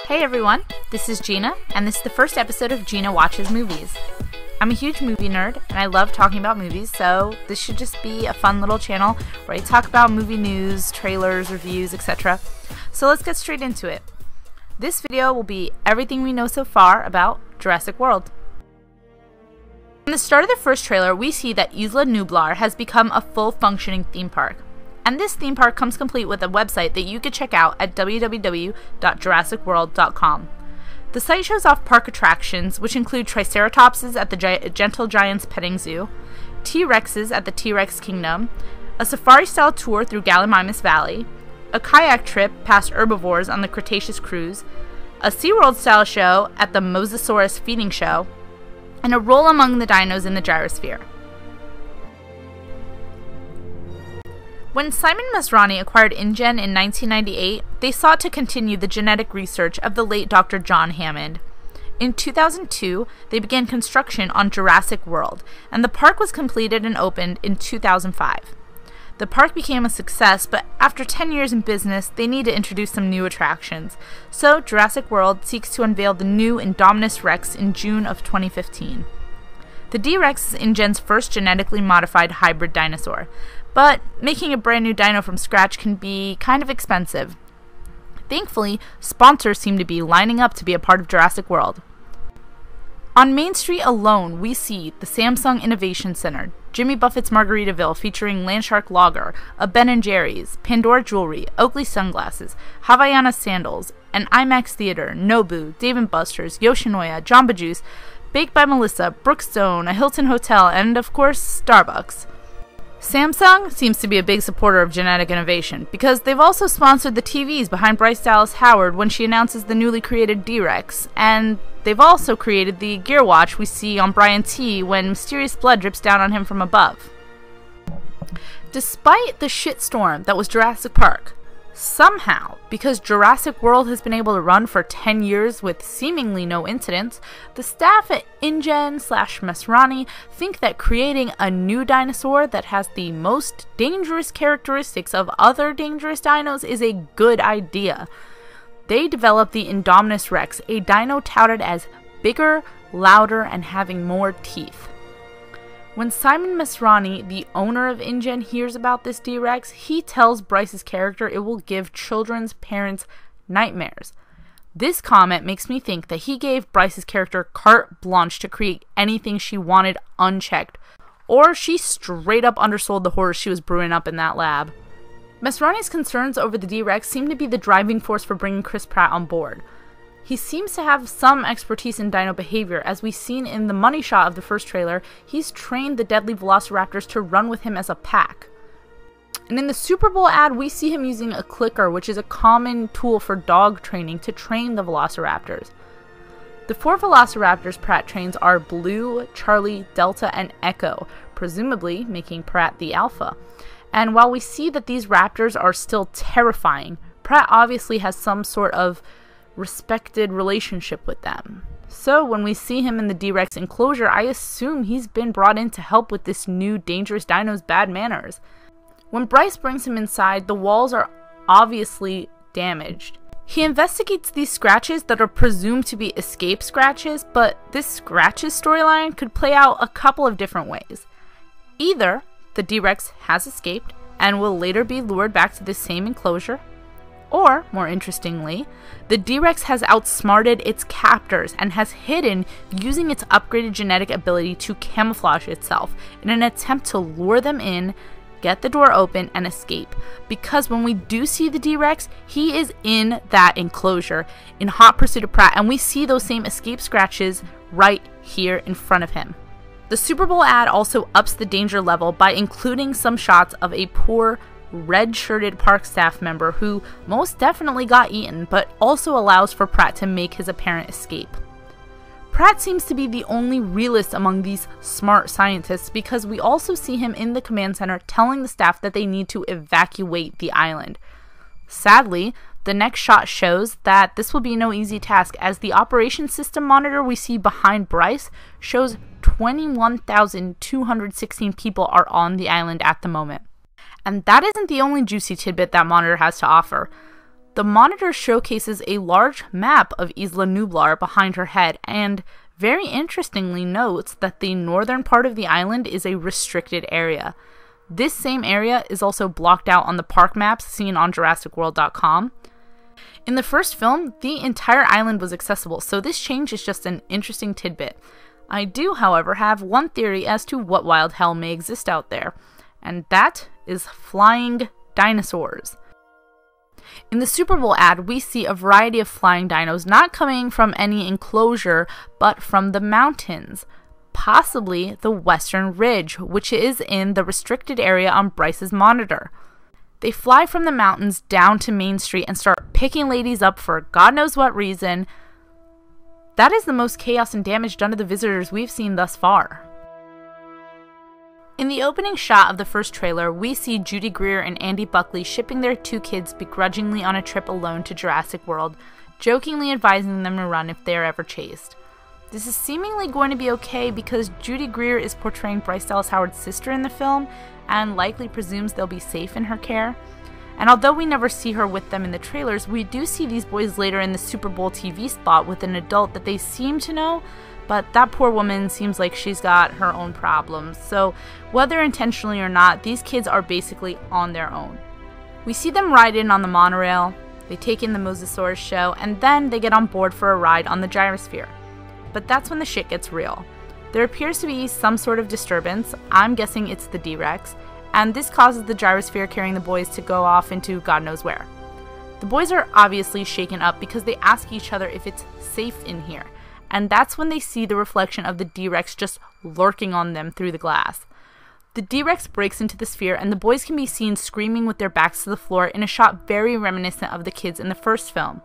Hey everyone, this is Gina, and this is the first episode of Gina Watches Movies. I'm a huge movie nerd, and I love talking about movies, so this should just be a fun little channel where I talk about movie news, trailers, reviews, etc. So let's get straight into it. This video will be everything we know so far about Jurassic World. In the start of the first trailer, we see that Isla Nublar has become a full-functioning theme park. And this theme park comes complete with a website that you can check out at www.jurassicworld.com. The site shows off park attractions, which include Triceratopses at the Gentle Giants Petting Zoo, T-Rexes at the T-Rex Kingdom, a safari-style tour through Gallimimus Valley, a kayak trip past herbivores on the Cretaceous Cruise, a SeaWorld-style show at the Mosasaurus Feeding Show, and a roll among the dinos in the gyrosphere. When Simon Masrani acquired InGen in 1998, they sought to continue the genetic research of the late Dr. John Hammond. In 2002, they began construction on Jurassic World, and the park was completed and opened in 2005. The park became a success, but after 10 years in business, they need to introduce some new attractions. So Jurassic World seeks to unveil the new Indominus Rex in June of 2015. The D-Rex is InGen's first genetically modified hybrid dinosaur, but making a brand new dino from scratch can be kind of expensive. Thankfully, sponsors seem to be lining up to be a part of Jurassic World. On Main Street alone, we see the Samsung Innovation Center, Jimmy Buffett's Margaritaville featuring Landshark Lager, a Ben & Jerry's, Pandora Jewelry, Oakley Sunglasses, Havaiana Sandals, an IMAX Theater, Nobu, Dave & Buster's, Yoshinoya, Jamba Juice, Baked by Melissa, Brookstone, a Hilton Hotel, and of course, Starbucks. Samsung seems to be a big supporter of genetic innovation because they've also sponsored the TVs behind Bryce Dallas Howard when she announces the newly created D-Rex, and they've also created the gear watch we see on Brian T when mysterious blood drips down on him from above. Despite the shitstorm that was Jurassic Park, somehow, because Jurassic World has been able to run for 10 years with seemingly no incidents, the staff at InGen/Masrani think that creating a new dinosaur that has the most dangerous characteristics of other dangerous dinos is a good idea. They developed the Indominus Rex, a dino touted as bigger, louder, and having more teeth. When Simon Masrani, the owner of InGen, hears about this D-Rex, he tells Bryce's character it will give children's parents nightmares. This comment makes me think that he gave Bryce's character carte blanche to create anything she wanted unchecked, or she straight up undersold the horrors she was brewing up in that lab. Masrani's concerns over the D-Rex seem to be the driving force for bringing Chris Pratt on board. He seems to have some expertise in dino behavior. As we've seen in the money shot of the first trailer, he's trained the deadly velociraptors to run with him as a pack. And in the Super Bowl ad, we see him using a clicker, which is a common tool for dog training to train the velociraptors. The 4 velociraptors Pratt trains are Blue, Charlie, Delta, and Echo, presumably making Pratt the alpha. And while we see that these raptors are still terrifying, Pratt obviously has some sort of respected relationship with them. So when we see him in the D-Rex enclosure, I assume he's been brought in to help with this new dangerous dino's bad manners. When Bryce brings him inside, the walls are obviously damaged. He investigates these scratches that are presumed to be escape scratches, but this scratches storyline could play out a couple of different ways. Either the D-Rex has escaped and will later be lured back to this same enclosure, or, more interestingly, the D-Rex has outsmarted its captors and has hidden using its upgraded genetic ability to camouflage itself in an attempt to lure them in, get the door open, and escape. Because when we do see the D-Rex, he is in that enclosure in hot pursuit of Pratt, and we see those same escape scratches right here in front of him. The Super Bowl ad also ups the danger level by including some shots of a poor red-shirted park staff member who most definitely got eaten, but also allows for Pratt to make his apparent escape. Pratt seems to be the only realist among these smart scientists because we also see him in the command center telling the staff that they need to evacuate the island. Sadly, the next shot shows that this will be no easy task, as the operations system monitor we see behind Bryce shows 21,216 people are on the island at the moment. And that isn't the only juicy tidbit that monitor has to offer. The monitor showcases a large map of Isla Nublar behind her head and very interestingly notes that the northern part of the island is a restricted area. This same area is also blocked out on the park maps seen on JurassicWorld.com. In the first film, the entire island was accessible, so this change is just an interesting tidbit. I do, however, have one theory as to what wild hell may exist out there, and that is flying dinosaurs. In the Super Bowl ad, we see a variety of flying dinos not coming from any enclosure, but from the mountains, possibly the Western Ridge, which is in the restricted area on Bryce's monitor. They fly from the mountains down to Main Street and start picking ladies up for God knows what reason. That is the most chaos and damage done to the visitors we've seen thus far. In the opening shot of the first trailer, we see Judy Greer and Andy Buckley shipping their 2 kids begrudgingly on a trip alone to Jurassic World, jokingly advising them to run if they are ever chased. This is seemingly going to be okay because Judy Greer is portraying Bryce Dallas Howard's sister in the film and likely presumes they'll be safe in her care. And although we never see her with them in the trailers, we do see these boys later in the Super Bowl TV spot with an adult that they seem to know, but that poor woman seems like she's got her own problems. So whether intentionally or not, these kids are basically on their own. We see them ride in on the monorail, they take in the Mosasaurus show, and then they get on board for a ride on the gyrosphere. But that's when the shit gets real. There appears to be some sort of disturbance, I'm guessing it's the D-Rex, and this causes the gyrosphere carrying the boys to go off into God knows where. The boys are obviously shaken up because they ask each other if it's safe in here, and that's when they see the reflection of the D-Rex just lurking on them through the glass. The D-Rex breaks into the sphere and the boys can be seen screaming with their backs to the floor in a shot very reminiscent of the kids in the first film.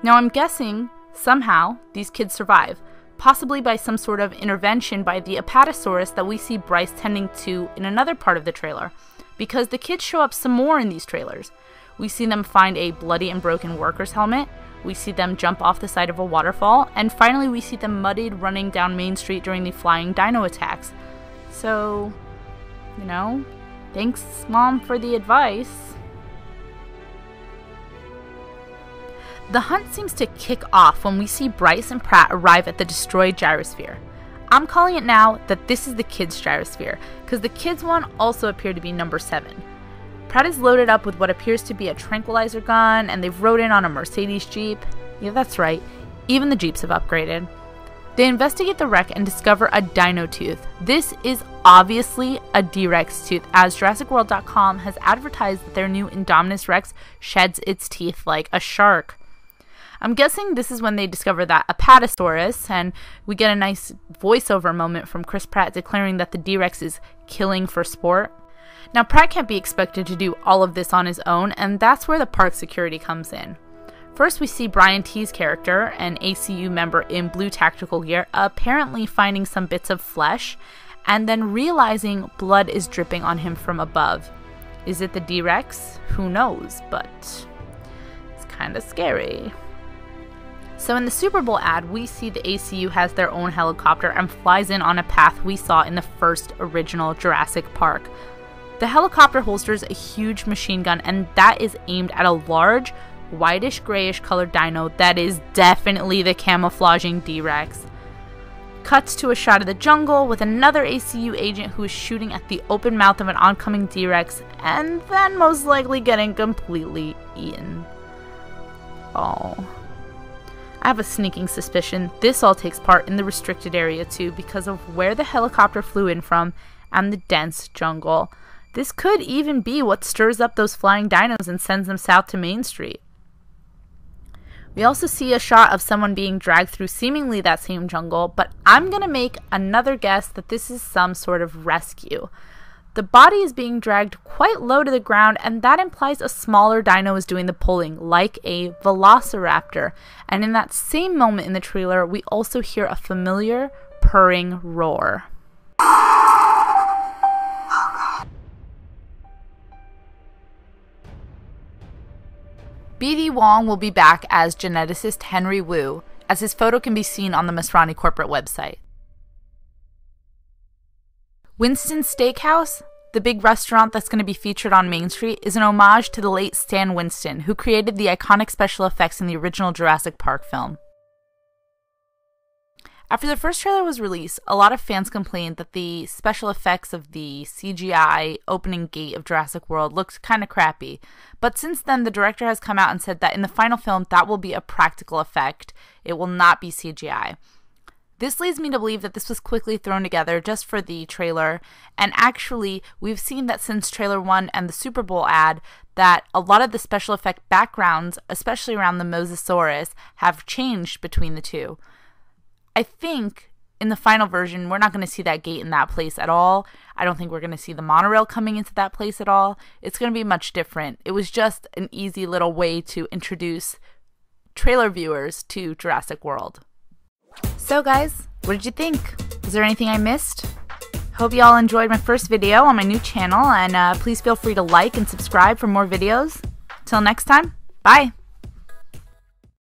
Now I'm guessing, somehow, these kids survive, possibly by some sort of intervention by the Apatosaurus that we see Bryce tending to in another part of the trailer, because the kids show up some more in these trailers. We see them find a bloody and broken worker's helmet, we see them jump off the side of a waterfall, and finally we see them muddied running down Main Street during the flying dino attacks. So, you know, thanks Mom for the advice. The hunt seems to kick off when we see Bryce and Pratt arrive at the destroyed gyrosphere. I'm calling it now that this is the kids' gyrosphere, because the kids one also appeared to be number 7. Pratt is loaded up with what appears to be a tranquilizer gun, and they've rode in on a Mercedes Jeep. Yeah, that's right, even the Jeeps have upgraded. They investigate the wreck and discover a dino tooth. This is obviously a D-Rex tooth, as JurassicWorld.com has advertised that their new Indominus Rex sheds its teeth like a shark. I'm guessing this is when they discover that Apatosaurus, and we get a nice voiceover moment from Chris Pratt declaring that the D-Rex is killing for sport. Now, Pratt can't be expected to do all of this on his own, and that's where the park security comes in. First, we see Brian T's character, an ACU member in blue tactical gear, apparently finding some bits of flesh, and then realizing blood is dripping on him from above. Is it the D-Rex? Who knows, but it's kind of scary. So in the Super Bowl ad, we see the ACU has their own helicopter and flies in on a path we saw in the first original Jurassic Park. The helicopter holsters a huge machine gun, and that is aimed at a large, whitish grayish colored dino that is definitely the camouflaging D-Rex. Cuts to a shot of the jungle with another ACU agent who is shooting at the open mouth of an oncoming D-Rex and then most likely getting completely eaten. Oh. I have a sneaking suspicion this all takes part in the restricted area too because of where the helicopter flew in from and the dense jungle. This could even be what stirs up those flying dinos and sends them south to Main Street. We also see a shot of someone being dragged through seemingly that same jungle, but I'm going to make another guess that this is some sort of rescue. The body is being dragged quite low to the ground, and that implies a smaller dino is doing the pulling, like a velociraptor. And in that same moment in the trailer, we also hear a familiar purring roar. B.D. Wong will be back as geneticist Henry Wu, as his photo can be seen on the Masrani corporate website. Winston's Steakhouse? the big restaurant that's going to be featured on Main Street is an homage to the late Stan Winston, who created the iconic special effects in the original Jurassic Park film. After the first trailer was released, a lot of fans complained that the special effects of the CGI opening gate of Jurassic World looked kind of crappy. But since then, the director has come out and said that in the final film, that will be a practical effect. It will not be CGI. This leads me to believe that this was quickly thrown together just for the trailer, and actually, we've seen that since trailer 1 and the Super Bowl ad, that a lot of the special effect backgrounds, especially around the Mosasaurus, have changed between the two. I think in the final version, we're not going to see that gate in that place at all. I don't think we're going to see the monorail coming into that place at all. It's going to be much different. It was just an easy little way to introduce trailer viewers to Jurassic World. So guys, what did you think? Was there anything I missed? Hope you all enjoyed my first video on my new channel, and please feel free to like and subscribe for more videos. Till next time, bye!